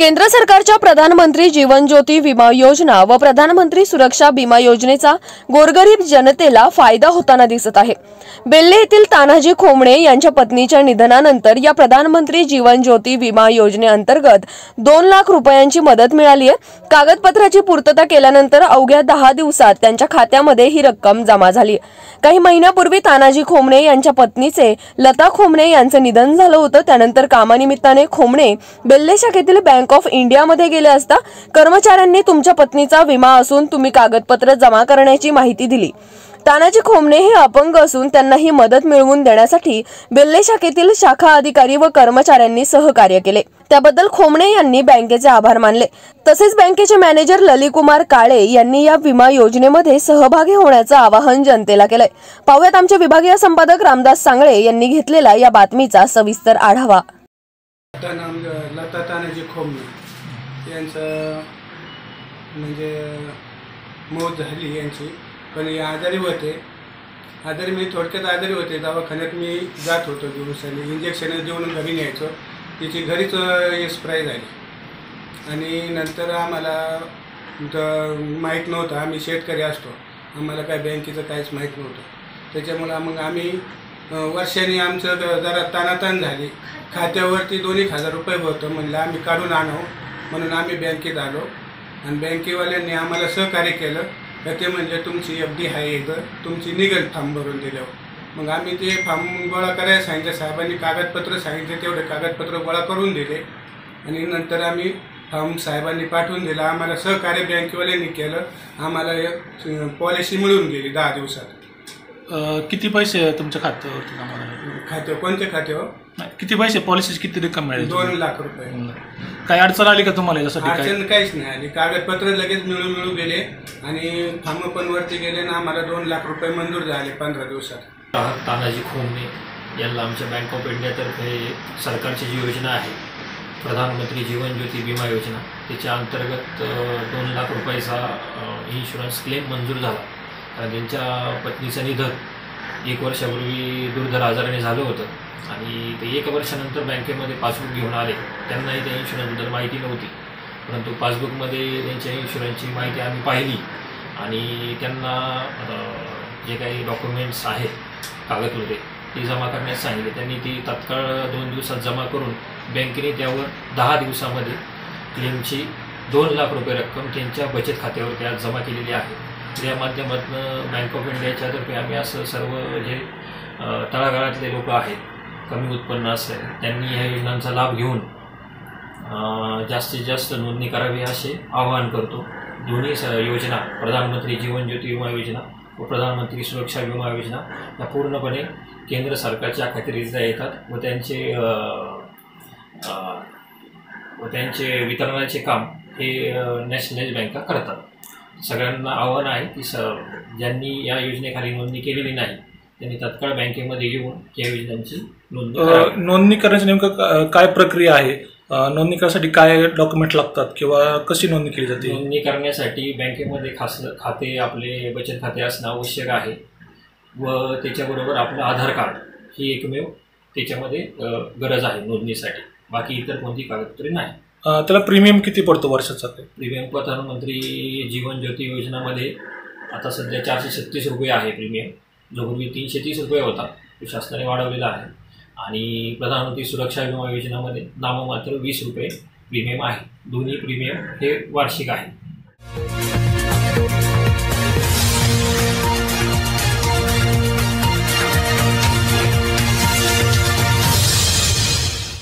केंद्र सरकारच्या प्रधानमंत्री जीवन ज्योती विमा योजना व प्रधानमंत्री सुरक्षा विमा योजनेचा गोरगरीब जनतेला फायदा होताना दिसत आहे। बेल्ले येथील तानाजी खोमणे यांच्या पत्नीच्या निधनानंतर या प्रधानमंत्री जीवन ज्योती विमा योजनेअंतर्गत 2 लाख रुपयांची मदत मिळाली आहे। कागदपत्राची पूर्तता केल्यानंतर अवघ्या 10 दिवसात त्यांच्या खात्यामध्ये ही रक्कम जमा झाली। काही महिन्यापूर्वी तानाजी खोमणे यांच्या पत्नीचे लता खोमणे यांचे निधन झाले होते। त्यानंतर कामानिमित्ताने खोमणे बेल्ले शाखेतील बँक ऑफ इंडिया मध्ये गेले असता कर्मचाऱ्यांनी तुमच्या पत्नीचा विमा असून तुम्ही कागदपत्र जमा करण्याची माहिती दिली। तानाजी खोमणे हे अपंग असून त्यांना ही मदत मिळवून देण्यासाठी बेल्ले शाखेतील शाखा अधिकारी व कर्मचाऱ्यांनी सहकार्य केले। त्याबद्दल खोमणे यांनी बँकेचे आभार मानले। तसेच बँकेचे मॅनेजर ललिकुमार काळे यांनी या विमा योजनेमध्ये सहभागी होण्याचे आवाहन जनतेला केले। पाहूयात आमचे विभागीय संपादक रामदास सांगळे यांनी घेतलेला या बातमीचा सविस्तर आढावा। लता तानाजी खोमणे यांचं म्हणजे मौत झाली यांची, पण आजारी होते। मी थोडक्यात आजारी होते। दवाखान्यात मी जात होतो दिवसांनी, इंजेक्शन देऊन घरी न्यायचो। तिची घरीच एक्सपायर झाली आणि नंतर आम्हाला माहीत नव्हतं, आम्ही शेतकरी असतो, आम्हाला काय बँकेचं काहीच माहीत नव्हतं। त्याच्यामुळे मग आम्ही वर्षांनी आमचं जरा ताणाताण झाली। खात्यावरती 2,000 रुपये होतं, म्हणलं आम्ही काढून आणावं म्हणून आम्ही बँकेत आलो आणि बँकेवाल्यांनी आम्हाला सहकार्य केलं। तर ते म्हणजे तुमची FD आहे इथं, तुमची निघेल फॉर्म भरून दिल्यावर। मग आम्ही ते फॉर्म गोळा करायला सांगितलं, साहेबांनी कागदपत्र सांगितले, तेवढे कागदपत्र गोळा करून दिले आणि नंतर आम्ही फॉर्म साहेबांनी पाठवून दिला। आम्हाला सहकार्य बँकेवाल्यांनी केलं, आम्हाला पॉलिसी मिळून गेली 10 दिवसात। किती पैसे तुमच्या खात्यावरती? खात्यावर कोणत्या खात्यावर? किती पैसे पॉलिसीची किती रक्कम मिळाली? 2 लाख रुपये। काय अडचण आली का तुम्हाला यासाठी? अडचण काहीच नाही आली, कागदपत्र लगेच मिळून गेले आणि फॉर्म पण वरती गेले ना। आम्हाला 2 लाख रुपये मंजूर झाले 15 दिवसात। तानाजी खोमणे यांना आमच्या बँक ऑफ इंडियातर्फे सरकारची जी योजना आहे प्रधानमंत्री जीवन ज्योती विमा योजना, त्याच्या अंतर्गत 2 लाख रुपयाचा इन्शुरन्स क्लेम मंजूर झाला। कारण त्यांच्या पत्नीचं निधन 1 वर्षापूर्वी दुर्धर आजाराने झालं होतं आणि ते 1 वर्षानंतर बँकेमध्ये पासबुक घेऊन आले। त्यांनाही त्या इन्शुरन्सबद्दल माहिती नव्हती, परंतु पासबुकमध्ये त्यांच्या इन्शुरन्सची माहिती आम्ही पाहिली आणि त्यांना जे काही डॉक्युमेंट्स आहेत कागदपत्रे ती जमा करण्यास सांगितले। त्यांनी ती तात्काळ 2 दिवसात जमा करून बँकेने त्यावर 10 दिवसामध्ये क्लेमची 2 लाख रुपये रक्कम त्यांच्या बचत खात्यावरती आज जमा केलेली आहे। या माध्यमातून बँक ऑफ इंडियाच्या तर्फे आम्ही असं सर्व जे तळागाळातले लोक आहेत, कमी उत्पन्न असेल, त्यांनी ह्या योजनांचा लाभ घेऊन जास्तीत जास्त नोंदणी करावी असे आवाहन करतो। दोन्ही योजना, प्रधानमंत्री जीवन ज्योती विमा योजना व प्रधानमंत्री सुरक्षा विमा योजना, या पूर्णपणे केंद्र सरकारच्या खात्यारीत्या येतात व त्यांचे वितरणाचे काम हे नॅशनलाइज बँका करतात। सगळ्यांना आव्हान आहे की ज्यांनी या योजनेखाली नोंदणी केलेली नाही त्यांनी तात्काळ बँकेमध्ये येऊन या योजनांची नोंदणी करण्याची नेमकं काय प्रक्रिया आहे? नोंदणी करण्यासाठी काय डॉक्युमेंट लागतात किंवा कशी नोंदणी केली जाते? नोंदणी करण्यासाठी बँकेमध्ये खाते, आपले बचत खाते असणं आवश्यक आहे व त्याच्याबरोबर आपलं आधार कार्ड ही एकमेव त्याच्यामध्ये गरज आहे नोंदणीसाठी। बाकी इतर कोणती कागदपत्रे नाही। त्याला प्रीमियम किती पडतो वर्षाचा? प्रीमियम प्रधानमंत्री जीवन ज्योती योजनामध्ये आता सध्या 436 रुपये आहे प्रीमियम, जो पूर्वी 330 रुपये होता, तो शासनाने वाढवलेला आहे। आणि प्रधानमंत्री सुरक्षा विमा योजनामध्ये नाममात्र 20 रुपये प्रीमियम आहे। दोन्ही प्रीमियम हे वार्षिक आहे।